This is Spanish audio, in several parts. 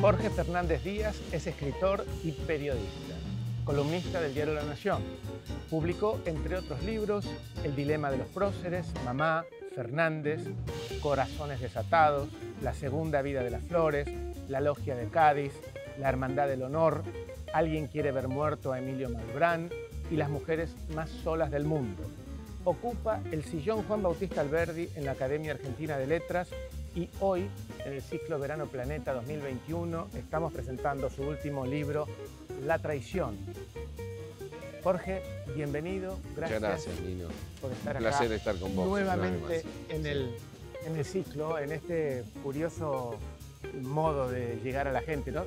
Jorge Fernández Díaz es escritor y periodista, columnista del diario La Nación. Publicó, entre otros libros, El dilema de los próceres, Mamá, Fernández, Corazones desatados, La segunda vida de las flores, La logia de Cádiz, La hermandad del honor, Alguien quiere ver muerto a Emilio Malbrán y Las mujeres más solas del mundo. Ocupa el sillón Juan Bautista Alberdi en la Academia Argentina de Letras y hoy, en el ciclo Verano Planeta 2021, estamos presentando su último libro, La traición. Jorge, bienvenido. Muchas gracias, Nino. Por estar Un acá placer estar con vos. nuevamente en el ciclo, en este curioso modo de llegar a la gente, ¿no?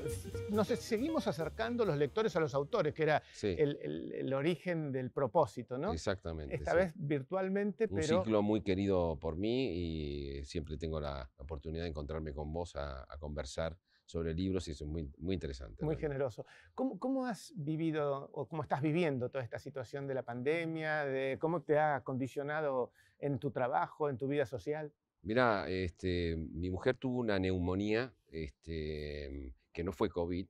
Nos seguimos acercando los lectores a los autores, que era Sí, el origen del propósito, ¿no? exactamente. Esta sí. vez virtualmente, Un pero ciclo muy querido por mí y siempre tengo la oportunidad de encontrarme con vos a conversar sobre libros y eso es muy interesante. muy realmente. generoso. ¿Cómo has vivido o cómo estás viviendo toda esta situación de la pandemia? ¿Cómo te ha condicionado en tu trabajo, en tu vida social? Mirá, mi mujer tuvo una neumonía que no fue COVID,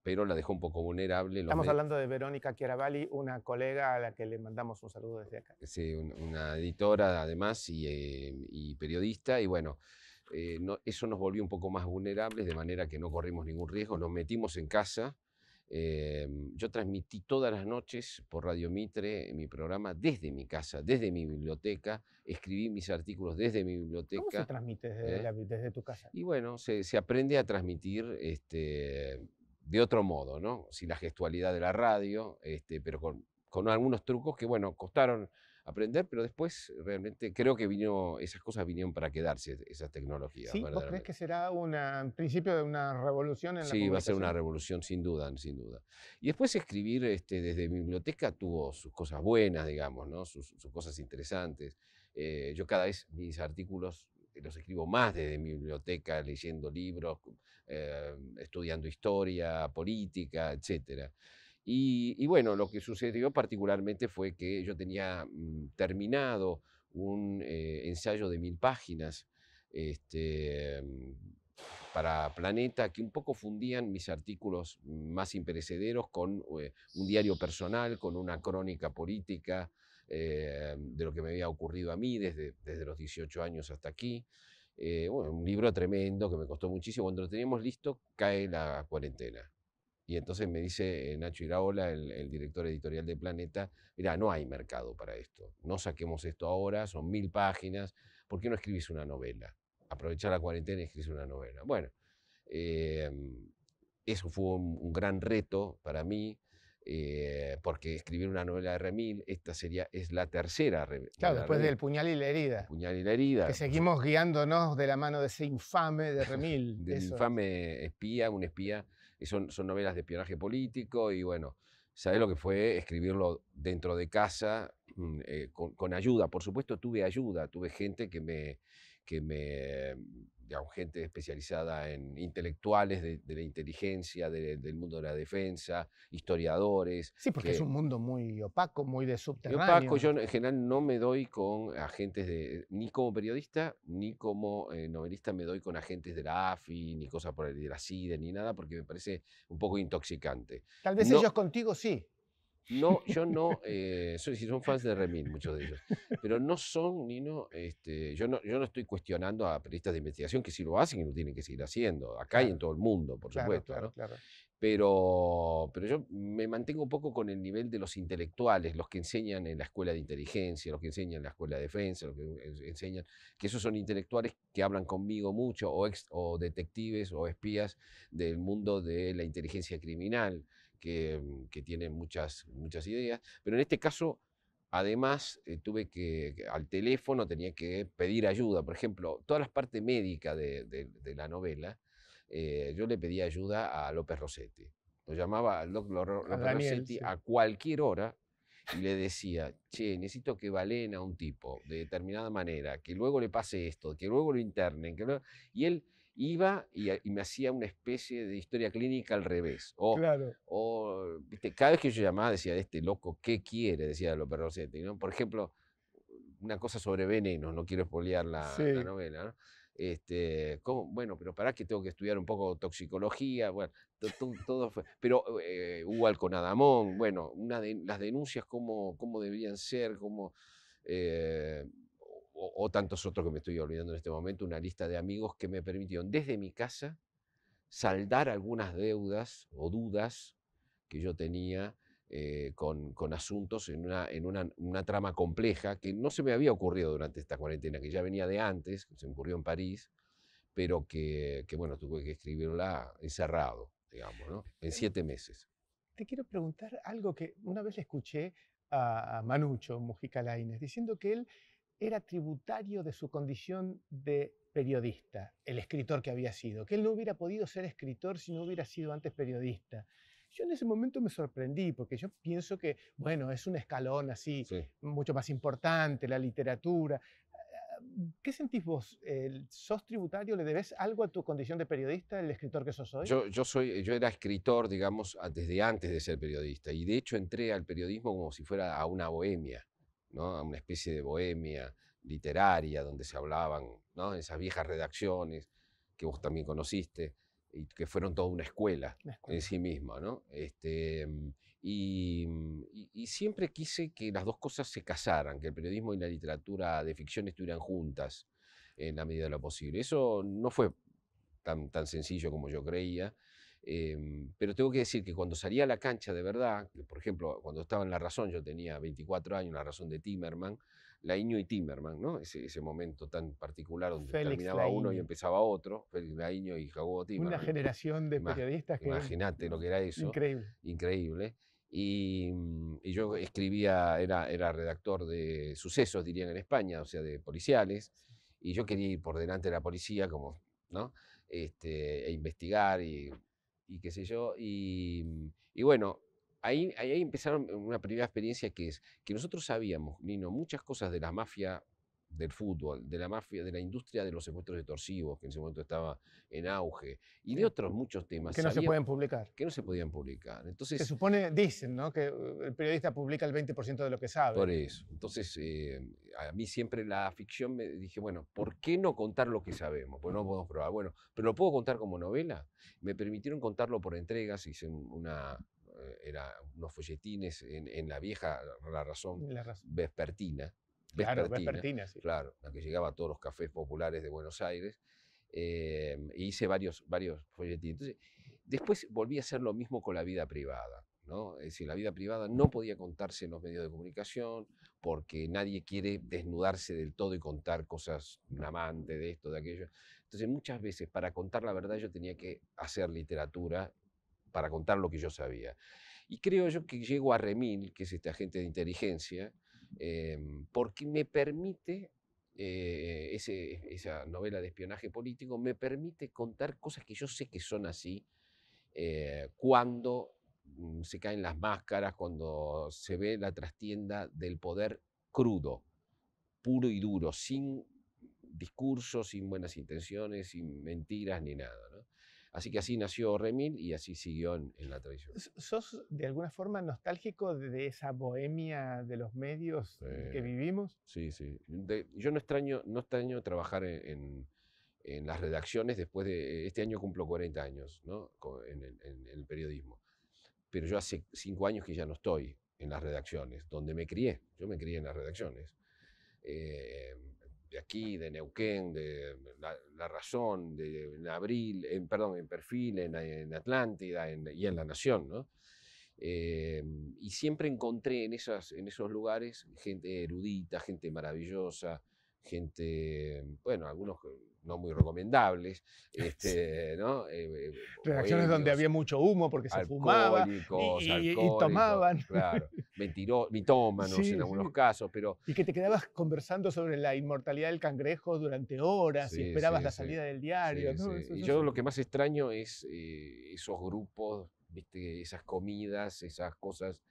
pero la dejó un poco vulnerable. Estamos hablando de Verónica Chiaravalli, una colega a la que le mandamos un saludo desde acá. Sí, una editora además y periodista, y bueno, eso nos volvió un poco más vulnerables, de manera que no corrimos ningún riesgo, nos metimos en casa. Yo transmití todas las noches por Radio Mitre mi programa desde mi casa, desde mi biblioteca, escribí mis artículos desde mi ¿Cómo se biblioteca. transmite ¿eh? desde tu casa? Y bueno, se aprende a transmitir de otro modo, ¿no? Sin la gestualidad de la radio, pero con algunos trucos que, bueno, costaron aprender, pero después realmente creo que esas cosas vinieron para quedarse, esas tecnologías, ¿Sí? ¿Vos crees verdaderamente. que será un principio de una revolución en la Sí, va a ser una comunicación? revolución sin duda, sin duda. Y después escribir desde mi biblioteca tuvo sus cosas buenas, digamos, ¿no? Sus cosas interesantes. Yo cada vez mis artículos los escribo más desde mi biblioteca, leyendo libros, estudiando historia, política, etcétera. Y bueno, lo que sucedió particularmente fue que yo tenía terminado un ensayo de 1000 páginas, este, mm, para Planeta, que un poco fundían mis artículos más imperecederos con un diario personal, con una crónica política de lo que me había ocurrido a mí desde los 18 años hasta aquí. Bueno, un libro tremendo que me costó muchísimo. Cuando lo teníamos listo, cae la cuarentena. Y entonces me dice Nacho Iraola, el director editorial de Planeta, mira, no hay mercado para esto, no saquemos esto ahora, son 1000 páginas, ¿por qué no escribís una novela? Aprovechar la cuarentena y escribís una novela. Bueno, eh, eso fue un gran reto para mí, porque escribir una novela de Remil, es la tercera Claro, novela de después Remil, del Puñal y la El herida, puñal y la que herida, seguimos guiándonos de la mano de ese infame de Remil. del Eso es. infame espía, un espía, son novelas de espionaje político y bueno, ¿sabés lo que fue escribirlo dentro de casa con ayuda? Por supuesto tuve ayuda, tuve gente digamos, gente especializada en intelectuales de la inteligencia, del mundo de la defensa, historiadores, Sí, porque es que un mundo muy opaco, muy de yo, Paco, subterráneo. yo en general no me doy con agentes ni como periodista, ni como novelista me doy con agentes de la AFI, ni cosas por el de la CIDE, ni nada, porque me parece un poco intoxicante. Tal vez No, ellos contigo sí. no, yo no, si son fans de Remil, muchos de ellos, pero no son, ni no, yo no estoy cuestionando a periodistas de investigación que sí lo hacen y lo tienen que seguir haciendo, acá y en Claro, todo el mundo, por claro, supuesto, claro, ¿no? claro. Pero yo me mantengo un poco con el nivel de los intelectuales, los que enseñan en la escuela de inteligencia, los que enseñan en la escuela de defensa, los que enseñan, que esos son intelectuales que hablan conmigo mucho, o detectives o espías del mundo de la inteligencia criminal, que tienen muchas ideas. Pero en este caso, además, tuve al teléfono tenía que pedir ayuda. Por ejemplo, toda la parte médica de la novela, yo le pedí ayuda a López Rossetti. Lo llamaba al A López Daniel, Rossetti sí. a cualquier hora y le decía, che, necesito que balen a un tipo de determinada manera, que luego le pase esto, que luego lo internen. Y él iba y me hacía una especie de historia clínica al revés. Claro. ¿Viste? Cada vez que yo llamaba decía, este loco, ¿qué quiere? Decía López Rossetti, ¿no? Por ejemplo, una cosa sobre veneno, no quiero espolear la Sí. novela, ¿no? Bueno, pero pará que tengo que estudiar un poco toxicología, bueno, todo fue. Pero Hugo Alconadamón, bueno, las denuncias, cómo deberían ser, eh, o tantos otros que me estoy olvidando en este momento, una lista de amigos que me permitieron desde mi casa saldar algunas deudas o dudas que yo tenía con asuntos en una trama compleja que no se me había ocurrido durante esta cuarentena, que ya venía de antes, que se me ocurrió en París, pero que bueno, tuve que escribirla encerrado, digamos, ¿no? En 7 meses. Te quiero preguntar algo que una vez le escuché a Manucho Mujica Lainez diciendo que él era tributario de su condición de periodista, el escritor que había sido, que él no hubiera podido ser escritor si no hubiera sido antes periodista. Yo en ese momento me sorprendí porque yo pienso que, bueno, es un escalón así Sí. mucho más importante, la literatura. ¿Qué sentís vos? ¿Sos tributario? ¿Le debes algo a tu condición de periodista, el escritor que sos hoy? Yo era escritor, digamos, desde antes de ser periodista, y de hecho entré al periodismo como si fuera a una bohemia, ¿no? A una especie de bohemia literaria donde se hablaban, ¿no? Esas viejas redacciones que vos también conociste y que fueron toda una escuela Una en escuela. sí misma, ¿no? Y siempre quise que las dos cosas se casaran, que el periodismo y la literatura de ficción estuvieran juntas en la medida de lo posible. Eso no fue tan sencillo como yo creía. Pero tengo que decir que cuando salía a la cancha de verdad, que por ejemplo, cuando estaba en La Razón, yo tenía 24 años, La Razón de Timerman, Laínez y Timerman, ¿no? Ese momento tan particular donde Félix terminaba uno y Laínez. empezaba otro, Félix Laínez y Jacobo Una Timerman. generación de periodistas que, Imagínate lo que era eso, increíble. increíble. Y yo escribía, era redactor de sucesos, dirían en España, o sea, de policiales, y yo quería ir por delante de la policía, como, ¿no? E investigar y qué sé yo. Y bueno, ahí empezaron una primera experiencia que es que nosotros sabíamos, Nino, muchas cosas de la mafia del fútbol, de la mafia, de la industria de los secuestros extorsivos, que en ese momento estaba en auge, y de Sí, otros muchos temas, que no se pueden publicar. que no se podían publicar. Se Entonces, supone, dicen, ¿no? Que el periodista publica el 20% de lo que sabe. por eso. Entonces, a mí siempre la ficción me dije, bueno, ¿por qué no contar lo que sabemos? Pues no podemos probar. Bueno, pero lo puedo contar como novela. Me permitieron contarlo por entregas, hice era unos folletines en la vieja La Razón La razón. vespertina, Claro, vespertina, vespertina, sí. claro, la que llegaba a todos los cafés populares de Buenos Aires. E hice varios folletines. Entonces, después volví a hacer lo mismo con la vida privada, ¿no? Es decir, la vida privada no podía contarse en los medios de comunicación porque nadie quiere desnudarse del todo y contar cosas, un amante, de esto, de aquello. Entonces, muchas veces para contar la verdad yo tenía que hacer literatura para contar lo que yo sabía. Y creo yo que llego a Remil, que es este agente de inteligencia, porque me permite, esa novela de espionaje político, me permite contar cosas que yo sé que son así, cuando se caen las máscaras, cuando se ve la trastienda del poder crudo, puro y duro, sin discursos, sin buenas intenciones, sin mentiras ni nada, ¿no? Así que así nació Remil y así siguió en la tradición. ¿Sos de alguna forma nostálgico de esa bohemia de los medios que vivimos? Sí, sí. Yo no extraño trabajar en las redacciones después de. Este año cumplo 40 años, ¿no? En el periodismo. Pero yo hace 5 años que ya no estoy en las redacciones, donde me crié. Yo me crié en las redacciones. eh, de aquí, de Neuquén, de La Razón, en Abril, perdón, en Perfil, en Atlántida y en La Nación, ¿no? Y siempre encontré en esos lugares gente erudita, gente maravillosa, gente, bueno, algunos no muy recomendables, ¿no? Redacciones donde Bohemios, había mucho humo porque se fumaba alcohólicos, y tomaban. claro, mitómanos en Sí, algunos sí. casos, pero Y que te quedabas conversando sobre la inmortalidad del cangrejo durante horas y sí, esperabas sí, la sí, salida del diario, sí, sí. ¿no? Y yo lo que más extraño es esos grupos, ¿viste? Esas comidas, esas cosas,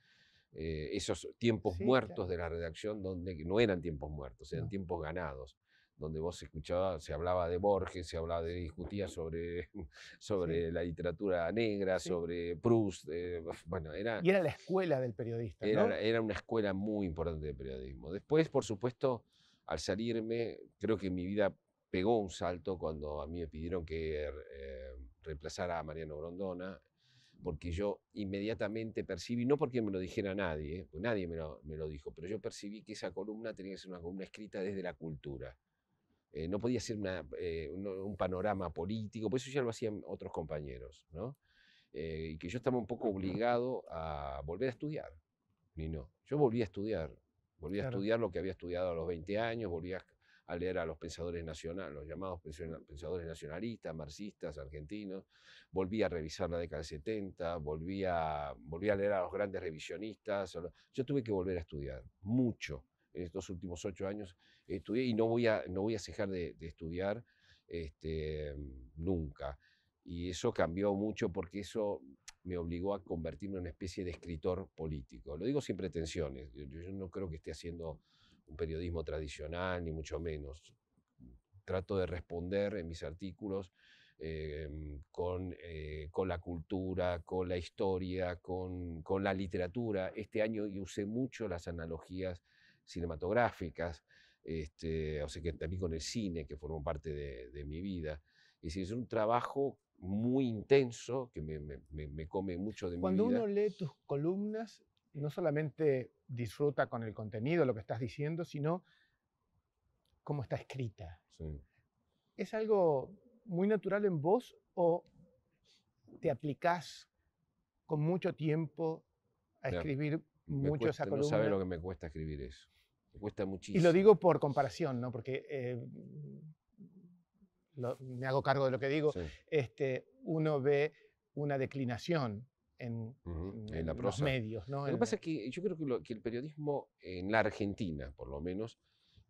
esos tiempos Sí, claro. muertos de la redacción, donde no eran tiempos muertos, eran No. tiempos ganados, donde vos escuchabas, se hablaba de Borges, se hablaba discutía sobre, Sí, sobre la literatura negra, sí. sobre Proust, bueno, Y era la escuela del periodista, ¿no? era una escuela muy importante de periodismo. Después, por supuesto, al salirme, creo que mi vida pegó un salto cuando a mí me pidieron que reemplazara a Mariano Grondona, porque yo inmediatamente percibí, no porque me lo dijera nadie, pues nadie me lo dijo, pero yo percibí que esa columna tenía que ser una columna escrita desde la cultura. No podía ser un panorama político, por eso ya lo hacían otros compañeros, ¿no? Y que yo estaba un poco obligado a volver a estudiar. Y no, yo volví a Claro. estudiar lo que había estudiado a los 20 años, volví a leer a los pensadores nacionales, los llamados pensadores nacionalistas, marxistas, argentinos, volví a revisar la década del 70, volví a leer a los grandes revisionistas. Yo tuve que volver a estudiar mucho en estos últimos 8 años, estudié y no voy a cejar de estudiar nunca. Y eso cambió mucho porque eso me obligó a convertirme en una especie de escritor político. Lo digo sin pretensiones, yo no creo que esté haciendo un periodismo tradicional, ni mucho menos. Trato de responder en mis artículos con la cultura, con la historia, con la literatura. Este año yo usé mucho las analogías cinematográficas, o sea que también con el cine, que formó parte de mi vida. Es decir, es un trabajo muy intenso que me come mucho de mi Cuando vida. uno lee tus columnas, no solamente disfruta con el contenido, lo que estás diciendo, sino cómo está escrita. Sí. ¿Es algo muy natural en vos o te aplicás con mucho tiempo a Mira, escribir me mucho esa cuesta, no sabe columna? lo que me cuesta escribir eso. Me cuesta Y lo muchísimo. digo por comparación, ¿no? Porque me hago cargo de lo que digo. Sí. Uno ve una declinación en, En la los prosa. medios, ¿no? Lo que pasa es que yo creo que el periodismo en la Argentina, por lo menos,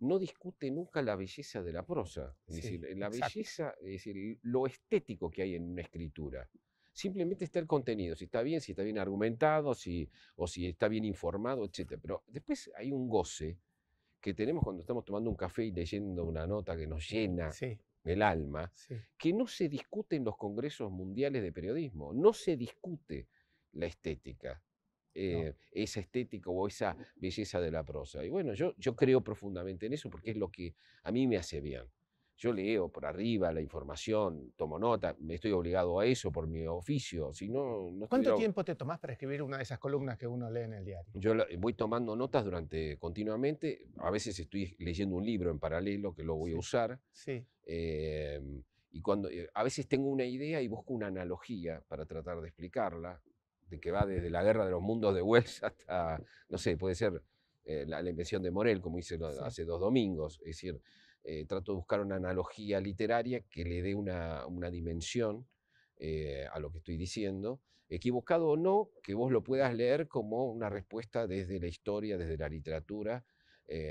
no discute nunca la belleza de la prosa. Es Sí, decir, la exacto. belleza, es decir, lo estético que hay en una escritura. Simplemente está el contenido, si está bien argumentado, o si está bien informado, etc. Pero después hay un goce que tenemos cuando estamos tomando un café y leyendo una nota que nos llena Sí, el alma, sí. que no se discute en los congresos mundiales de periodismo, no se discute la estética, No. esa estética o esa belleza de la prosa. Y bueno, yo creo profundamente en eso porque es lo que a mí me hace bien. Yo leo por arriba la información, tomo nota, me estoy obligado a eso por mi oficio, si no, no ¿Cuánto estuviera... tiempo te tomás para escribir una de esas columnas que uno lee en el diario? Yo voy tomando notas continuamente, a veces estoy leyendo un libro en paralelo que lo voy a Sí, usar, sí, y a veces tengo una idea y busco una analogía para tratar de explicarla, de que va desde la guerra de los mundos de Wells hasta, no sé, puede ser la invención de Morel, como hice sí. hace 2 domingos. Es decir, trato de buscar una analogía literaria que le dé una dimensión a lo que estoy diciendo, equivocado o no, que vos lo puedas leer como una respuesta desde la historia, desde la literatura,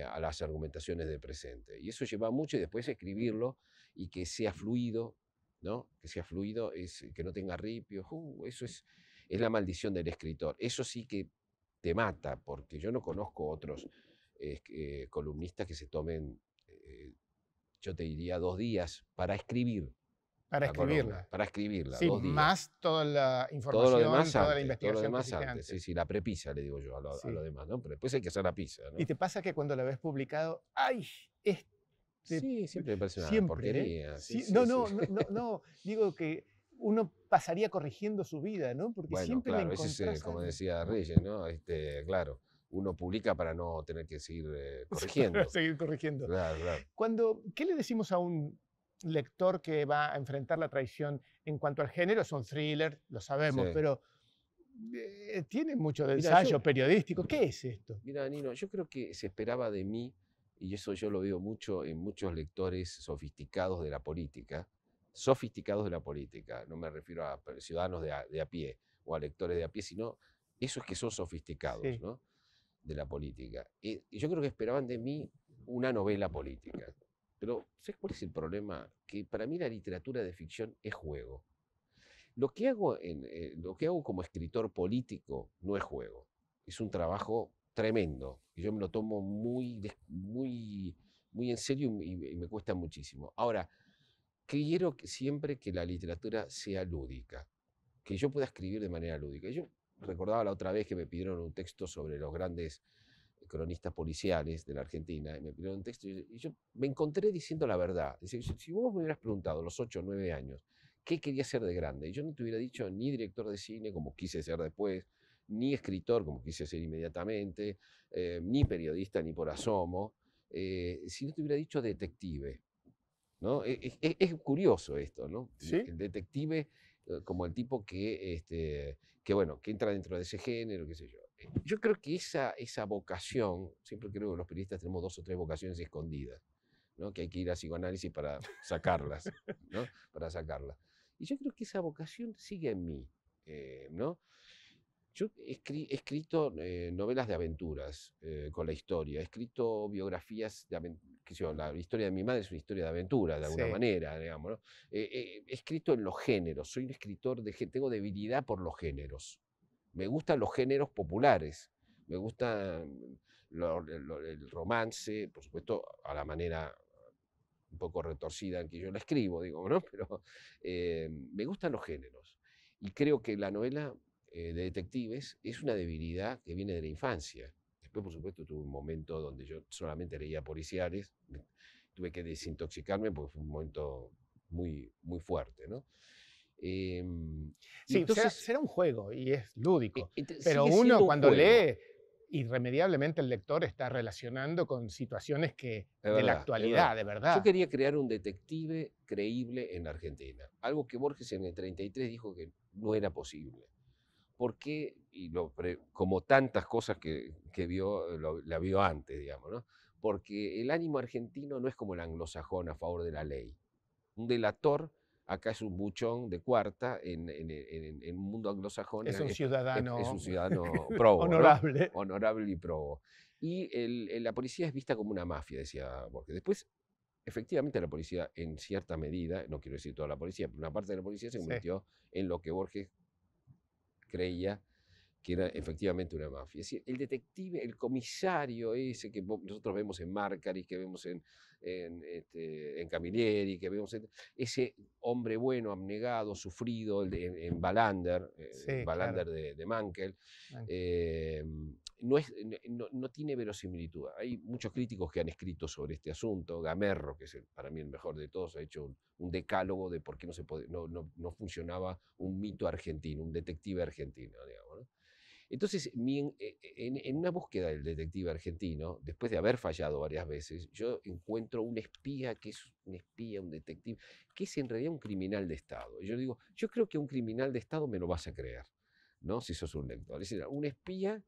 a las argumentaciones del presente. Y eso lleva mucho, y después escribirlo y que sea fluido, ¿no? Que sea fluido, que no tenga ripios. Eso es la maldición del escritor. Eso sí que te mata, porque yo no conozco otros columnistas que se tomen, yo te diría, 2 días para escribir Para la columna, escribirla. para escribirla, Sí, 2 días. más toda la Todo lo información, demás toda la antes, todo lo investigación que demás hiciste antes. Sí, antes. sí, la prepisa, le digo yo a lo Sí. demás, ¿no? Pero después hay que hacer la pizza, ¿Y ¿no? te pasa que cuando la ves publicado, ay, Sí, siempre me parece una siempre, ¿eh? porquería. Sí, Sí, sí, no, sí. no, no, no, no, digo que uno pasaría corrigiendo su vida, ¿no? Porque Bueno, siempre le claro, ese es, encontrás como algo. decía Reyes, ¿no? Claro, uno publica para no tener que seguir Para corrigiendo. seguir corrigiendo. Claro, claro. ¿Qué le decimos a un lector que va a enfrentar la traición en cuanto al género? Es un thriller, lo sabemos, Sí. pero tiene mucho de Mira, ensayo periodístico. ¿Qué es esto? mira, Nino, yo creo que se esperaba de mí, y eso yo lo veo mucho en muchos lectores sofisticados de la política, no me refiero a ciudadanos de a pie o a lectores de a pie, sino esos que son sofisticados, Sí, ¿no? De la política. Y yo creo que esperaban de mí una novela política. Pero, ¿sabes cuál es el problema? Que para mí la literatura de ficción es juego. Lo que hago como escritor político no es juego. Es un trabajo tremendo. Y yo me lo tomo muy en serio y me cuesta muchísimo. Ahora, quiero siempre que la literatura sea lúdica, que yo pueda escribir de manera lúdica. Yo recordaba la otra vez que me pidieron un texto sobre los grandes cronistas policiales de la Argentina, y me pidieron un texto, y yo me encontré diciendo la verdad. Dice, si vos me hubieras preguntado a los 8 o 9 años qué quería ser de grande, y yo no te hubiera dicho ni director de cine, como quise ser después, ni escritor, como quise ser inmediatamente, ni periodista, ni por asomo, si no te hubiera dicho detective, ¿no? Es curioso esto, ¿no? ¿Sí? El detective como el tipo bueno, que entra dentro de ese género, qué sé yo. Yo creo que esa vocación, siempre creo que los periodistas tenemos 2 o 3 vocaciones escondidas, ¿no? Que hay que ir a psicoanálisis para sacarlas, ¿no? Para sacarlas. Y yo creo que esa vocación sigue en mí, ¿no? Yo he escrito novelas de aventuras con la historia, he escrito biografías de aventuras, la historia de mi madre es una historia de aventura, de alguna Sí. manera, digamos, ¿no? He escrito en los géneros, soy un escritor tengo debilidad por los géneros. Me gustan los géneros populares, me gusta el romance, por supuesto, a la manera un poco retorcida en que yo la escribo, digo, ¿no? Pero me gustan los géneros. Y creo que la novela de detectives es una debilidad que viene de la infancia. Después, por supuesto, tuve un momento donde yo solamente leía policiales, tuve que desintoxicarme porque fue un momento muy, muy fuerte, ¿no? Y Sí, será, entonces, será un juego y es lúdico, pero sigue uno siendo un cuando juego, lee, irremediablemente el lector está relacionando con situaciones que es de la verdad, es verdad. actualidad, de Yo verdad. quería crear un detective creíble en la Argentina, algo que Borges en el 33 dijo que no era posible. ¿Por qué? Como tantas cosas que vio, la vio antes, digamos, ¿no? Porque el ánimo argentino no es como el anglosajón a favor de la ley. Un delator acá es un buchón de cuarta, en un mundo anglosajón Es un es un ciudadano ciudadano probo, ¿no? honorable. Honorable y probo. Y la policía es vista como una mafia, decía Borges. Después, efectivamente, la policía, en cierta medida, no quiero decir toda la policía, pero una parte de la policía se Sí. convirtió en lo que Borges creía que era efectivamente una mafia. Es decir, el detective, el comisario ese que nosotros vemos en Márcari, que vemos en Camilleri, que vemos ese hombre bueno, abnegado, sufrido, en Sí, claro. Wallander de Mankell, Ah, eh, no tiene verosimilitud. Hay muchos críticos que han escrito sobre este asunto. Gamerro, que es para mí el mejor de todos, ha hecho un decálogo de por qué no funcionaba un mito argentino, un detective argentino, digamos, ¿no? Entonces, en una búsqueda del detective argentino, después de haber fallado varias veces, yo encuentro un espía que es un espía, un detective, que es en realidad un criminal de Estado. Y yo digo, yo creo que un criminal de Estado me lo vas a creer, ¿no? Si sos un lector. Es decir, un espía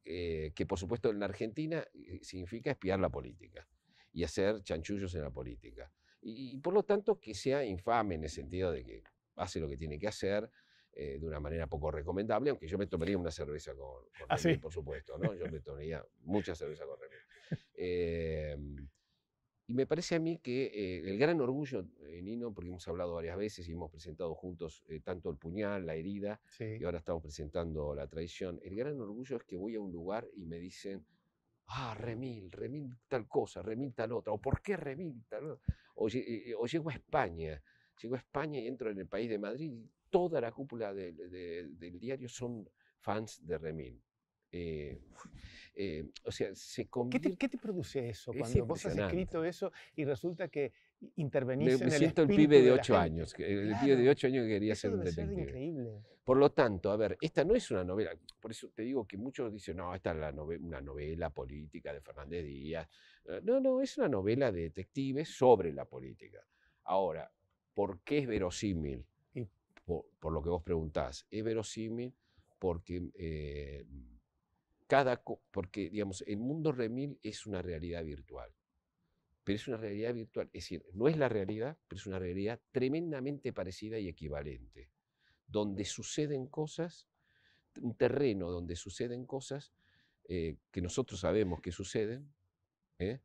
que por supuesto en la Argentina significa espiar la política y hacer chanchullos en la política. Y por lo tanto que sea infame en el sentido de que hace lo que tiene que hacer de una manera poco recomendable, aunque yo me tomaría una cerveza con Remil, así. por supuesto, ¿no? Yo me tomaría mucha cerveza con Remil. Eh, y me parece a mí que el gran orgullo, Nino, porque hemos hablado varias veces y hemos presentado juntos tanto el puñal, la herida, y Sí. ahora estamos presentando la traición, el gran orgullo es que voy a un lugar y me dicen, Remil tal cosa, Remil tal otra, o ¿por qué Remil tal otra? O llego a España y entro en el país de Madrid y toda la cúpula del diario son fans de Remil. Eh, o sea, se convierte, ¿Qué te produce eso es cuando vos has impresionante. escrito eso y resulta que intervenís Me en el siento el pibe espíritu de de la 8 gente? años, el pibe de Claro, 8 años que quería eso ser un debe ser detective. increíble. Por lo tanto, a ver, esta no es una novela, por eso te digo que muchos dicen, no, esta es una novela política de Fernández Díaz. No, no, es una novela de detectives sobre la política. Ahora, ¿por qué es verosímil? Y Por lo que vos preguntás. Es verosímil porque, porque, digamos, el mundo remil es una realidad virtual. Pero es una realidad virtual, es decir, no es la realidad, pero es una realidad tremendamente parecida y equivalente, donde suceden cosas, un terreno donde suceden cosas que nosotros sabemos que suceden, ¿eh?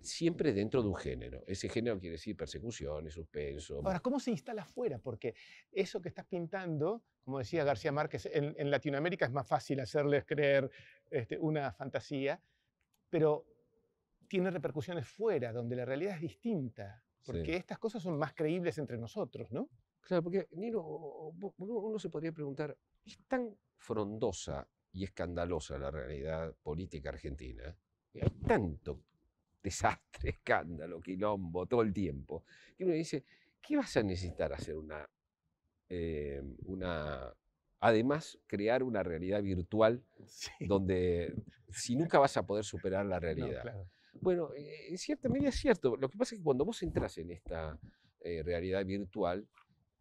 Siempre dentro de un género. Ese género quiere decir persecución, suspenso. ahora, ¿cómo se instala afuera? Porque eso que estás pintando, como decía García Márquez, en Latinoamérica es más fácil hacerles creer una fantasía, pero tiene repercusiones fuera, donde la realidad es distinta, Sí. porque estas cosas son más creíbles entre nosotros, ¿no? Claro, porque Nino, uno se podría preguntar, ¿es tan frondosa y escandalosa la realidad política argentina, y hay tanto desastre, escándalo, quilombo, todo el tiempo, que uno dice, ¿qué vas a necesitar hacer además, crear una realidad virtual Sí. donde si nunca vas a poder superar la No, realidad? claro. Bueno, en cierta medida es cierto. Lo que pasa es que cuando vos entras en esta realidad virtual,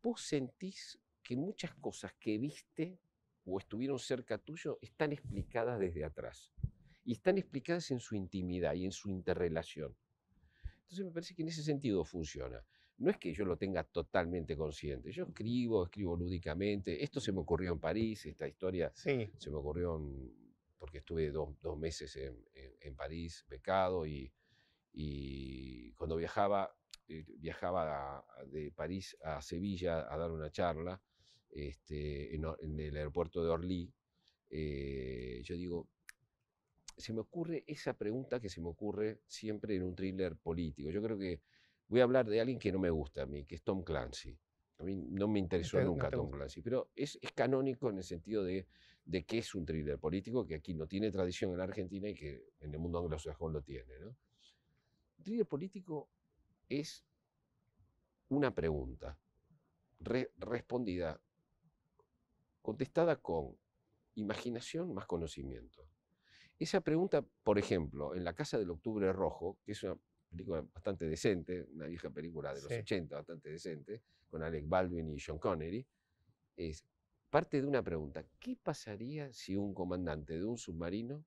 vos sentís que muchas cosas que viste o estuvieron cerca tuyo están explicadas desde atrás. Y están explicadas en su intimidad y en su interrelación. Entonces me parece que en ese sentido funciona. No es que yo lo tenga totalmente consciente. Yo escribo lúdicamente. Esto se me ocurrió en París, esta historia Sí. se me ocurrió porque estuve dos meses en París becado y cuando viajaba de París a Sevilla a dar una charla en el aeropuerto de Orly. Yo digo, se me ocurre esa pregunta que se me ocurre siempre en un thriller político. Yo creo que voy a hablar de alguien que no me gusta a mí, que es Tom Clancy. A mí no me interesó No nunca te Tom gusta. Clancy, pero es canónico en el sentido de que es un thriller político que aquí no tiene tradición en la Argentina y que en el mundo anglosajón lo tiene, ¿no? Un thriller político es una pregunta respondida, contestada con imaginación más conocimiento. Esa pregunta, por ejemplo, en La Casa del Octubre Rojo, que es una película bastante decente, una vieja película de los Sí. 80, bastante decente, con Alec Baldwin y Sean Connery, es parte de una pregunta. ¿Qué pasaría si un comandante de un submarino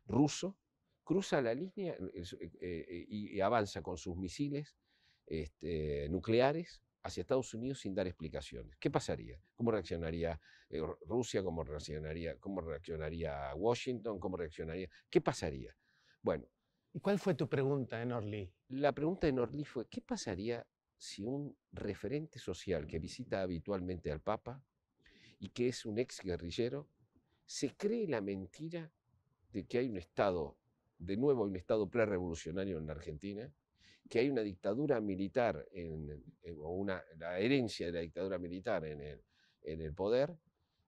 ruso cruza la línea y avanza con sus misiles nucleares hacia Estados Unidos sin dar explicaciones? ¿Qué pasaría? ¿Cómo reaccionaría Rusia? ¿Cómo reaccionaría Washington? ¿Cómo reaccionaría? ¿Qué pasaría? Bueno, ¿Y cuál fue tu pregunta en Orly? la pregunta de Norlí fue, ¿qué pasaría si un referente social que visita habitualmente al Papa y que es un ex guerrillero se cree la mentira de que hay un Estado, de nuevo hay un Estado prerevolucionario en la Argentina, que hay una dictadura militar o la herencia de la dictadura militar en el poder,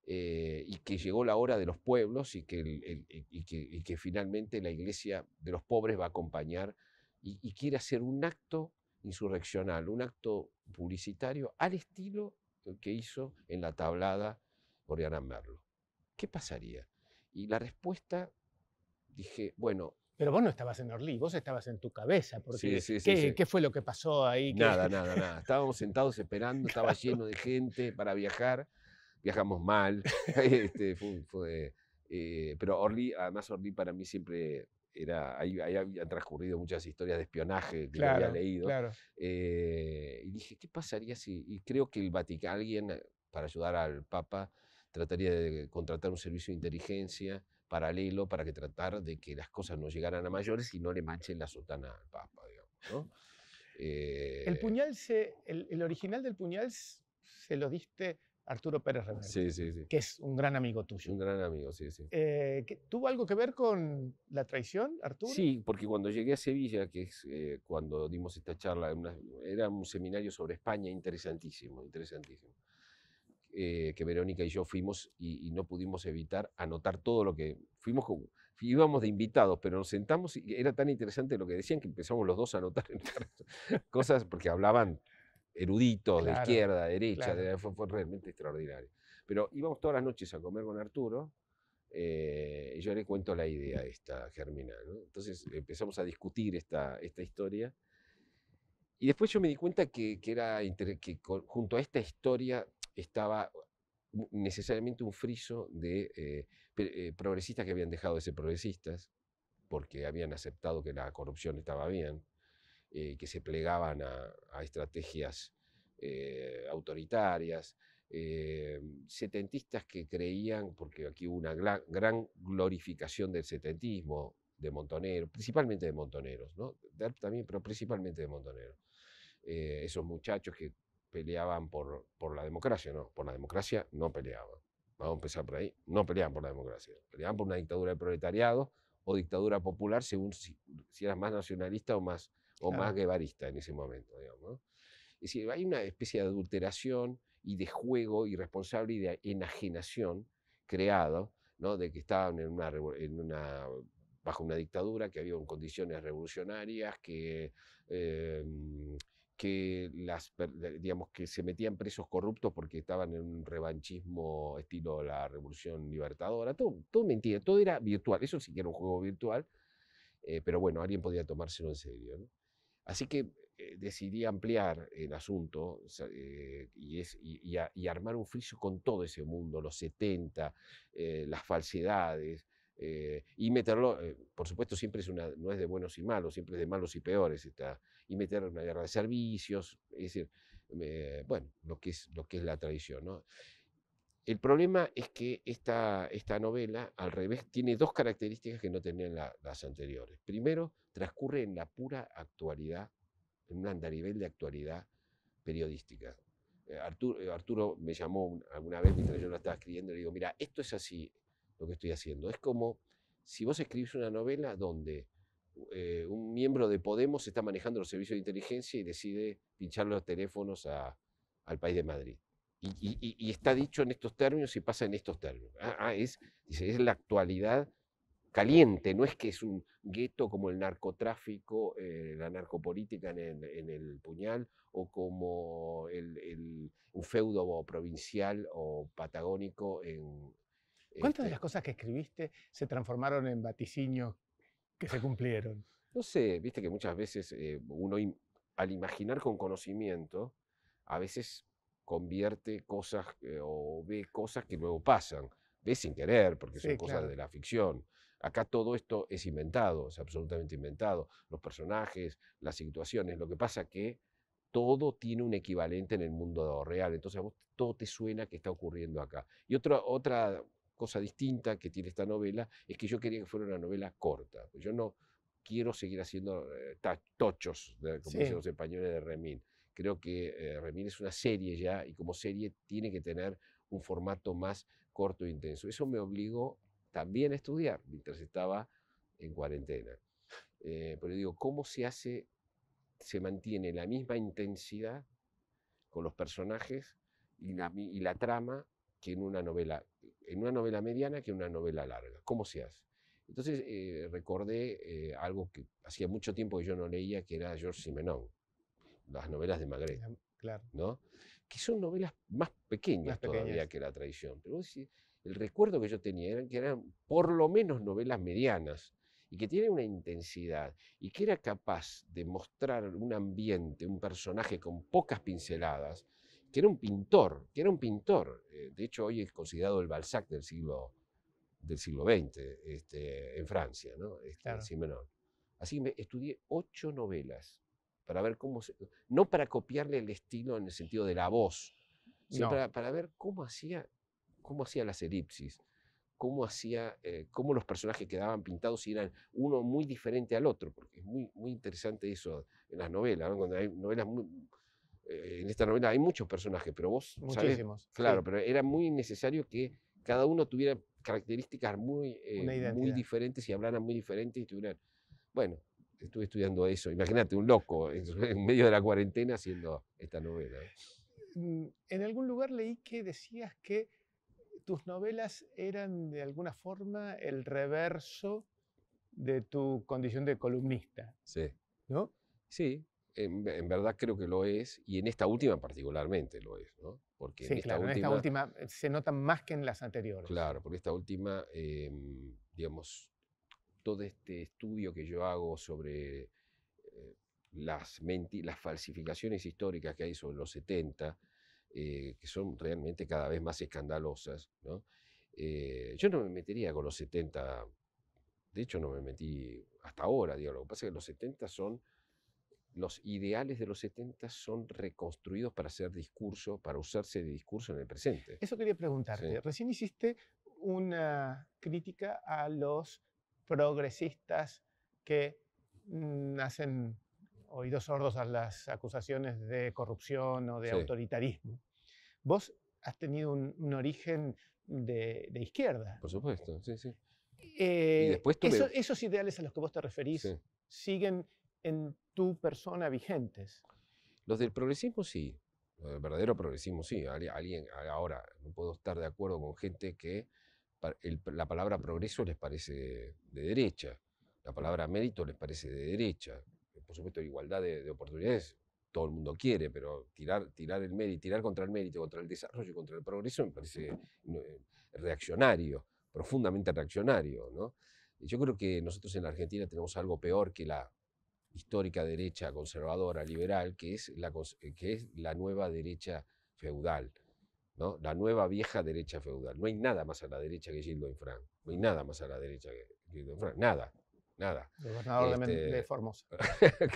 y que llegó la hora de los pueblos y que finalmente la iglesia de los pobres va a acompañar y quiere hacer un acto insurreccional, un acto publicitario al estilo que hizo en la tablada Oriana Merlo. ¿Qué pasaría? Y la respuesta, dije, bueno, Pero vos no estabas en Orly, vos estabas en tu cabeza, sí, porque sí, sí, ¿qué, sí. qué fue lo que pasó ahí? Nada, nada, nada. Estábamos sentados esperando, estaba lleno de gente para viajar. Viajamos mal. Pero Orly, además Orly para mí siempre era, ahí habían transcurrido muchas historias de espionaje que yo había Claro, leído. claro. Y dije, ¿qué pasaría si? Y creo que el Vaticano, alguien para ayudar al Papa, trataría de contratar un servicio de inteligencia paralelo para que tratar de que las cosas no llegaran a mayores y no le manchen la sotana al Papa, digamos, ¿no? El puñal el original del puñal se lo diste a Arturo Pérez Reverte, Sí, sí, sí. que es un gran amigo tuyo. Un gran amigo, sí, sí. ¿Tuvo algo que ver con la traición, Arturo? Sí, porque cuando llegué a Sevilla, que es cuando dimos esta charla, era un seminario sobre España interesantísimo, interesantísimo, que Verónica y yo fuimos y no pudimos evitar anotar todo lo que íbamos de invitados, pero nos sentamos y era tan interesante lo que decían que empezamos los dos a anotar cosas porque hablaban eruditos de Claro, izquierda, derecha, claro. fue realmente extraordinario. Pero íbamos todas las noches a comer con Arturo. Y yo le cuento la idea esta, Germinal, ¿no? Entonces empezamos a discutir esta historia. Y después yo me di cuenta junto a esta historia estaba necesariamente un friso de progresistas que habían dejado de ser progresistas porque habían aceptado que la corrupción estaba bien, que se plegaban a estrategias autoritarias, setentistas que creían, porque aquí hubo una gran glorificación del setentismo, de Montonero, principalmente de Montoneros, ¿no? De Arp también, pero principalmente de Montoneros. Esos muchachos que peleaban por la democracia, no, por la democracia no peleaban. Vamos a empezar por ahí, no peleaban por la democracia, peleaban por una dictadura del proletariado o dictadura popular según si eras más nacionalista o más Claro. guevarista en ese momento, digamos, ¿no? Es decir, hay una especie de adulteración y de juego irresponsable y de enajenación creado ¿no? De que estaban bajo una dictadura, que había condiciones revolucionarias, digamos, que se metían presos corruptos porque estaban en un revanchismo estilo la Revolución Libertadora. Todo mentira, todo era virtual. Eso sí que era un juego virtual, pero bueno, alguien podía tomárselo en serio, ¿no? Así que decidí ampliar el asunto y armar un friso con todo ese mundo, los 70, las falsedades, y meterlo, por supuesto, no es de buenos y malos, siempre es de malos y peores, y meter una guerra de servicios, es decir, bueno, lo que es la tradición, ¿no? El problema es que esta novela, al revés, tiene dos características que no tenían las anteriores. Primero, transcurre en la pura actualidad, en un andarivel de actualidad periodística. Arturo me llamó alguna vez mientras yo la estaba escribiendo y le digo, mira, esto es así lo que estoy haciendo. Es como si vos escribís una novela donde un miembro de Podemos está manejando los servicios de inteligencia y decide pinchar los teléfonos al país de Madrid. Y está dicho en estos términos y pasa en estos términos. Dice, es la actualidad caliente, no es que es un gueto como el narcotráfico, la narcopolítica en el Puñal, o como un feudo provincial o patagónico en... ¿Cuántas de las cosas que escribiste se transformaron en vaticinios que se cumplieron? No sé, viste que muchas veces uno al imaginar con conocimiento, a veces convierte cosas o ve cosas que luego pasan, ve sin querer, porque son Sí, cosas claro. de la ficción. Acá todo esto es inventado, es absolutamente inventado. Los personajes, las situaciones, lo que pasa que todo tiene un equivalente en el mundo real, entonces a vos todo te suena que está ocurriendo acá. Y otra cosa distinta que tiene esta novela es que yo quería que fuera una novela corta. Yo no quiero seguir haciendo tochos, como dicen Sí. los españoles de Remín. Creo que Remín es una serie ya y como serie tiene que tener un formato más corto e intenso. Eso me obligó también a estudiar mientras estaba en cuarentena. Pero digo, ¿cómo se mantiene la misma intensidad con los personajes y la trama que en una novela mediana que en una novela larga? ¿Cómo se hace? Entonces recordé algo que hacía mucho tiempo que yo no leía, que era Georges Simenon, las novelas de Maigret, Claro. ¿no? Que son novelas más Más pequeñas todavía pequeñas. que la tradición. Pero el recuerdo que yo tenía era que eran por lo menos novelas medianas y que tienen una intensidad y que era capaz de mostrar un ambiente, un personaje con pocas pinceladas, que era un pintor, que era un pintor. De hecho, hoy es considerado el Balzac del siglo XX en Francia, ¿no? Claro. Simenon. Así que estudié 8 novelas para ver no para copiarle el estilo en el sentido de la voz, sino No. para ver cómo hacía las elipsis, cómo los personajes quedaban pintados y eran uno muy diferente al otro, porque es muy interesante eso en las novelas, ¿no? Cuando hay novelas en esta novela hay muchos personajes, pero vos sabés, Muchísimos. claro, Sí. pero era muy necesario que cada uno tuviera características Una muy identidad. diferentes y hablaran muy diferentes y tuvieran, bueno, estuve estudiando eso, imagínate, un loco en medio de la cuarentena haciendo esta novela. En algún lugar leí que decías que tus novelas eran de alguna forma el reverso de tu condición de columnista, Sí, ¿no? sí, en verdad creo que lo es, y en esta última particularmente lo es, ¿no? Porque en Sí, esta claro, en esta última, última se nota más que en las anteriores. claro, porque esta última, digamos, todo este estudio que yo hago sobre las falsificaciones históricas que hay sobre los 70, que son realmente cada vez más escandalosas, ¿no? Yo no me metería con los 70, de hecho no me metí hasta ahora, digo, lo que pasa es que los ideales de los 70 son reconstruidos para hacer discurso, para usarse de discurso en el presente. Eso quería Sí, preguntarte. Recién hiciste una crítica a los progresistas que hacen oídos sordos a las acusaciones de corrupción o de sí, autoritarismo. Vos has tenido un origen de izquierda. por supuesto, sí, sí. Y después Esos ideales a los que vos te referís sí. siguen en tu persona vigentes. Los del progresismo sí, los del verdadero progresismo sí. Alguien ahora no puedo estar de acuerdo con gente que la palabra progreso les parece de derecha, la palabra mérito les parece de derecha. Por supuesto, igualdad de oportunidades todo el mundo quiere, pero tirar el mérito, tirar contra el mérito, contra el desarrollo y contra el progreso me parece reaccionario, profundamente reaccionario, ¿no? Yo creo que nosotros en la Argentina tenemos algo peor que la histórica derecha conservadora, liberal, que es la nueva derecha feudal, ¿no? La nueva vieja derecha feudal. No hay nada más a la derecha que Gildo Infran. No hay nada más a la derecha que Gildo Infran. Nada, nada. Gobernador de Formosa.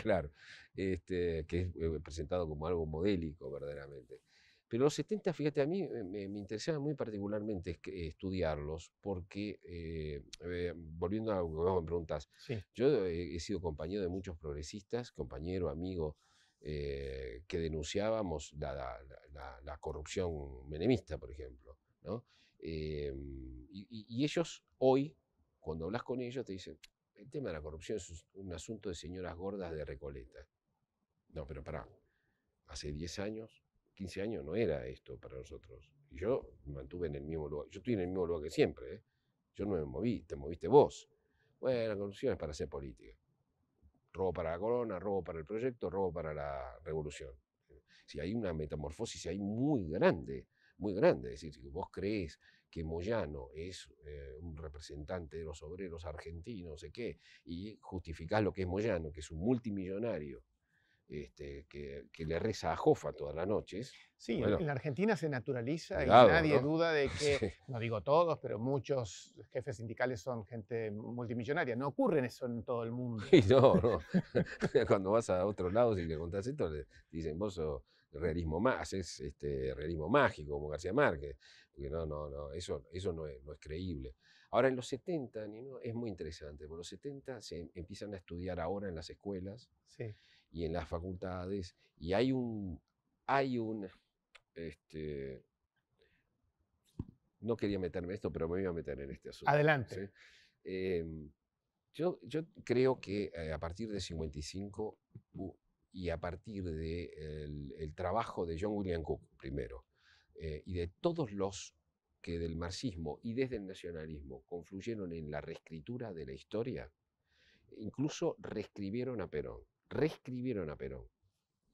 Claro, que es presentado como algo modélico verdaderamente. Pero los 70, fíjate, a mí me interesaba muy particularmente estudiarlos porque, volviendo a lo que vos me preguntás, Sí. yo he sido compañero de muchos progresistas, compañero, amigo, que denunciábamos la corrupción menemista, por ejemplo, ¿no? Y ellos hoy, cuando hablas con ellos, te dicen, el tema de la corrupción es un asunto de señoras gordas de Recoleta. No, pero pará, hace 10 años, 15 años no era esto para nosotros. Y yo me mantuve en el mismo lugar. Yo estoy en el mismo lugar que siempre, ¿eh? Yo no me moví, te moviste vos. Bueno, la corrupción es para hacer política. Robo para la corona, robo para el proyecto, robo para la revolución. Si hay una metamorfosis ahí muy grande, muy grande. Es decir, si vos creés que Moyano es un representante de los obreros argentinos, no sé qué, y justificás lo que es Moyano, que es un multimillonario, que le reza a Jofa todas las noches. Sí, Bueno, en la Argentina se naturaliza y cuidado, nadie ¿no? duda de que, Sí. no digo todos, pero muchos jefes sindicales son gente multimillonaria. No ocurre eso en todo el mundo. Y no, no. Cuando vas a otros lados y le contás esto, te dicen, vos sos haces realismo mágico, como García Márquez. Porque no, eso no es creíble. Ahora, en los 70, Nino, es muy interesante, porque los 70 se empiezan a estudiar ahora en las escuelas Sí. y en las facultades, y hay un, este, no quería meterme en esto, pero me iba a meter en este asunto. Adelante. ¿Sí? Yo creo que a partir de 55 y a partir del trabajo de John William Cook, primero, y de todos los que del marxismo y desde el nacionalismo confluyeron en la reescritura de la historia, incluso reescribieron a Perón. Reescribieron a Perón.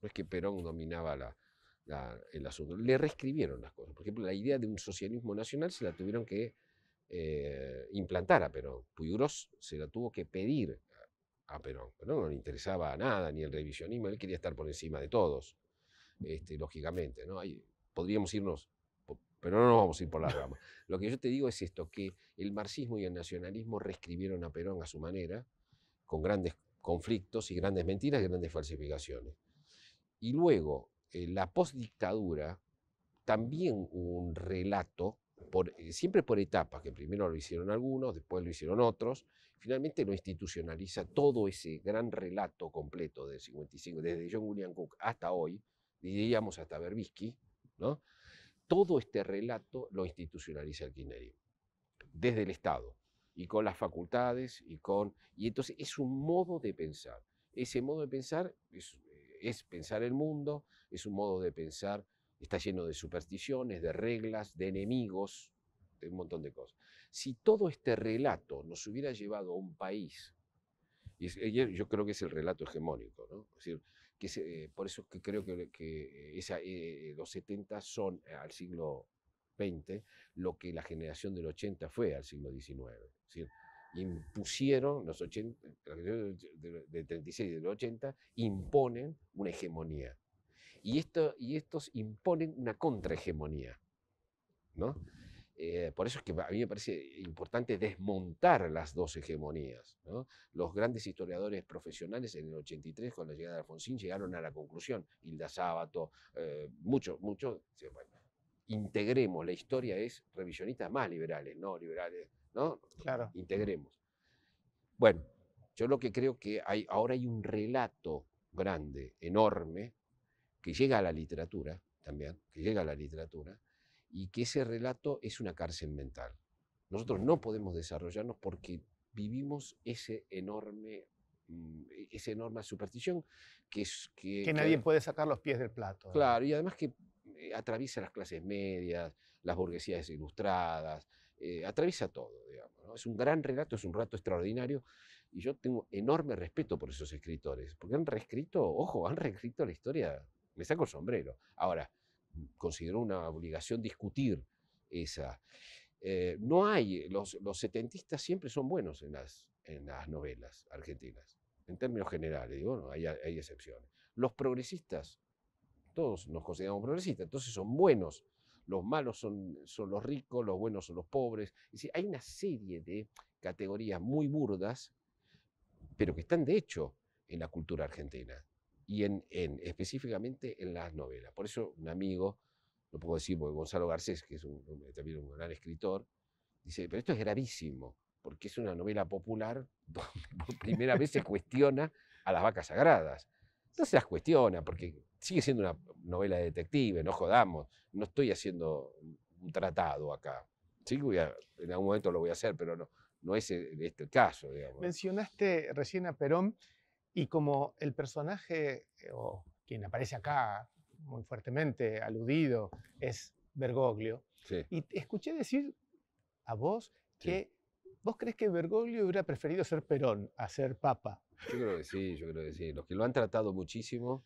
No es que Perón dominaba el asunto, le reescribieron las cosas. Por ejemplo, la idea de un socialismo nacional se la tuvieron que implantar a Perón. Puigros se la tuvo que pedir a Perón. Perón no le interesaba nada, ni el revisionismo, él quería estar por encima de todos, lógicamente, ¿no? Ahí podríamos irnos, pero no nos vamos a ir por la rama. Lo que yo te digo es esto, que el marxismo y el nacionalismo reescribieron a Perón a su manera, con grandes conflictos y grandes mentiras y grandes falsificaciones. Y luego, la postdictadura, también hubo un relato, siempre por etapas, que primero lo hicieron algunos, después lo hicieron otros, finalmente lo institucionaliza todo ese gran relato completo del 55, desde John William Cook hasta hoy, diríamos hasta Berbisky, ¿no? Todo este relato lo institucionaliza el kirchnerismo, desde el Estado, y con las facultades, y entonces es un modo de pensar. Ese modo de pensar es pensar el mundo, es un modo de pensar, está lleno de supersticiones, de reglas, de enemigos, de un montón de cosas. Si todo este relato nos hubiera llevado a un país, y yo creo que es el relato hegemónico, ¿no? Es decir, por eso que creo que los 70 son al siglo XX lo que la generación del 80 fue al siglo XIX. Es decir, impusieron los 80, del 36 y del 80, imponen una hegemonía. Y estos imponen una contrahegemonía, ¿no? Por eso es que a mí me parece importante desmontar las dos hegemonías, ¿no? Los grandes historiadores profesionales en el 83, con la llegada de Alfonsín, llegaron a la conclusión, Hilda Sábato, muchos, bueno, integremos, la historia es revisionistas más liberales, no liberales, ¿no? Claro. Integremos. Bueno, yo lo que creo que ahora hay un relato grande, enorme, que llega a la literatura también, que llega a la literatura, y que ese relato es una cárcel mental. Nosotros no podemos desarrollarnos porque vivimos esa enorme superstición Que nadie puede sacar los pies del plato. Claro, y además que atraviesa las clases medias, las burguesías ilustradas, atraviesa todo, digamos, ¿no? Es un gran relato, es un relato extraordinario, y yo tengo enorme respeto por esos escritores, porque han reescrito, ojo, han reescrito la historia, me saco el sombrero. Ahora, considero una obligación discutir esa. No hay, los setentistas siempre son buenos en las novelas argentinas, en términos generales, digo, no, hay excepciones. Los progresistas, todos nos consideramos progresistas, entonces son buenos. Los malos son los ricos, los buenos son los pobres. Es decir, hay una serie de categorías muy burdas, pero que están de hecho en la cultura argentina y específicamente en las novelas. Por eso un amigo, lo puedo decir porque Gonzalo Garcés, que es también un gran escritor, dice, pero esto es gravísimo, porque es una novela popular donde por primera vez se cuestiona a las vacas sagradas. No se las cuestiona, porque sigue siendo una novela de detective, no jodamos, no estoy haciendo un tratado acá. Sí, en algún momento lo voy a hacer, pero no es este el caso, digamos. Mencionaste recién a Perón, y como el personaje, o quien aparece acá muy fuertemente aludido, es Bergoglio, Sí, y te escuché decir a vos sí. que vos crees que Bergoglio hubiera preferido ser Perón a ser Papa. Yo creo que sí, yo creo que sí. Los que lo han tratado muchísimo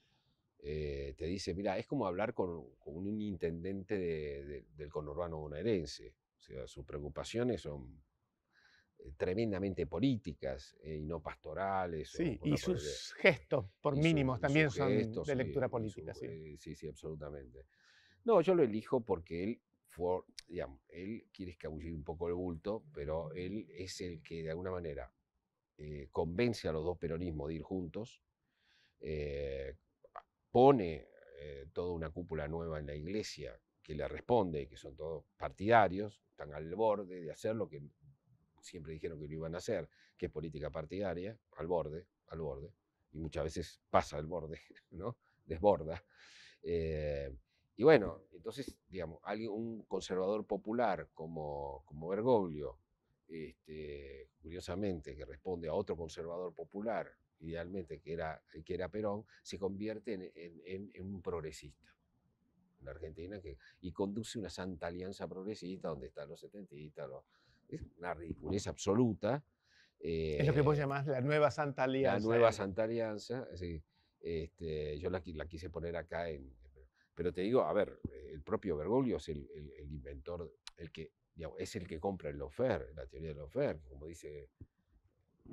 te dicen, mira, es como hablar con un intendente del conurbano bonaerense. O sea, sus preocupaciones son tremendamente políticas y no pastorales. Sí, o y no por el- sus gestos, por y mínimos, sus también son gestos, de lectura y política. Sí. sí, sí, absolutamente. No, yo lo elijo porque él fue, digamos, él quiere escabullir un poco el bulto, pero él es el que de alguna manera convence a los dos peronismos de ir juntos, eh, pone toda una cúpula nueva en la iglesia que le responde, que son todos partidarios, están al borde de hacer lo que siempre dijeron que lo iban a hacer, que es política partidaria, al borde, y muchas veces pasa al borde, ¿no? Desborda. Eh, y bueno, entonces, digamos, un conservador popular como Bergoglio, curiosamente, que responde a otro conservador popular, idealmente que era Perón, se convierte en un progresista en la Argentina y conduce una santa alianza progresista donde están los setentistas, es una ridiculez absoluta. Es lo que vos llamás la nueva Santa La Alianza. nueva Santa Alianza, sí, yo la quise poner acá pero te digo, a ver, el propio Bergoglio es el inventor, digamos, es el que compra el lawfare, la teoría del lawfare, como dice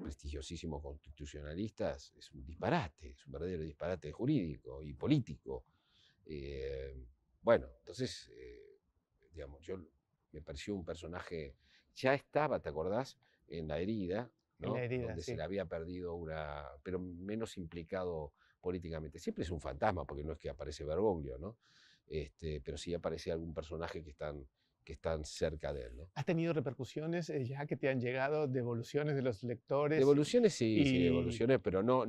prestigiosísimos constitucionalistas, es un disparate, es un verdadero disparate jurídico y político. Bueno, entonces, digamos, me pareció un personaje, ya estaba, ¿te acordás? En La Herida, En La ¿no? Herida, Donde sí. se le había perdido pero menos implicado políticamente. Siempre es un fantasma, porque no es que aparece Bergoglio, ¿no? Pero sí aparece algún personaje que están cerca de él, ¿no? ¿Has tenido repercusiones ya que te han llegado, devoluciones de los lectores? Devoluciones sí, sí, Y devoluciones, pero no,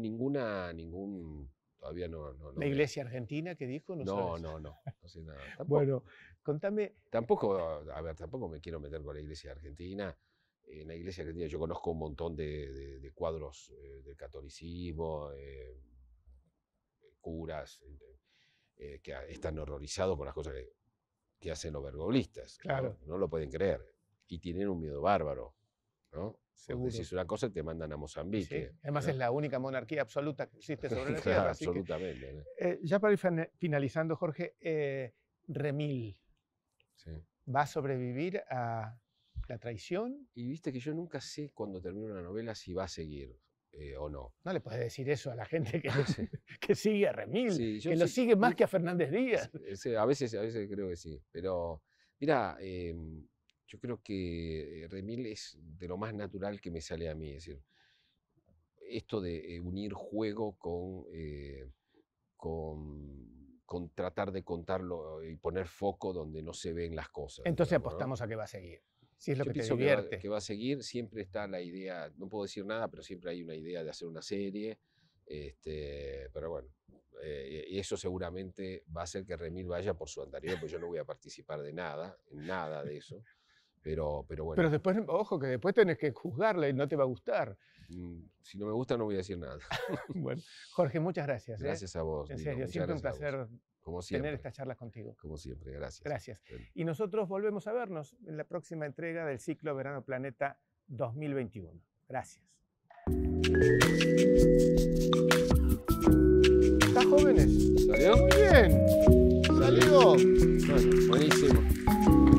todavía no la Iglesia Argentina, ¿qué dijo? No sabes. no sé nada. Bueno, contame. Tampoco, a ver, tampoco me quiero meter con la Iglesia Argentina. En la Iglesia Argentina yo conozco un montón de cuadros del catolicismo, curas que están horrorizados por las cosas que hacen los bergoglistas. Claro. ¿No? No lo pueden creer. Y tienen un miedo bárbaro, ¿no? Seguro. Si es una cosa, te mandan a Mozambique. Sí. Además, ¿no? es la única monarquía absoluta que existe sobre la Claro, tierra. absolutamente. ¿no? Ya para ir finalizando, Jorge, Remil, Sí. ¿va a sobrevivir a la traición? Y viste que yo nunca sé cuando termino una novela si va a seguir o no. No le puedes decir eso a la gente que sigue a Remil, Sí, que lo sigue más que a Fernández Díaz. Sí, a veces creo que sí. Pero mira, yo creo que Remil es de lo más natural que me sale a mí. Es decir, esto de unir juego con tratar de contarlo y poner foco donde no se ven las cosas. Entonces digamos, ¿no? apostamos a que va a seguir. Si es lo Yo que te pienso divierte. que va a seguir, siempre está la idea, no puedo decir nada, pero siempre hay una idea de hacer una serie, pero bueno, y eso seguramente va a hacer que Remil vaya por su anterior, porque yo no voy a participar de nada, en nada de eso, pero bueno. Pero después, ojo, que después tenés que juzgarla y no te va a gustar. Si no me gusta, no voy a decir nada. Bueno, Jorge, muchas gracias. Gracias a vos. En Nino, serio, muchas siempre un gracias a vos. placer como siempre. tener estas charlas contigo. Como siempre, gracias. Gracias. Bueno. Y nosotros volvemos a vernos en la próxima entrega del ciclo Verano Planeta 2021. Gracias. ¿Estás, jóvenes? ¿Salió? Muy bien. Salió. Bueno, buenísimo.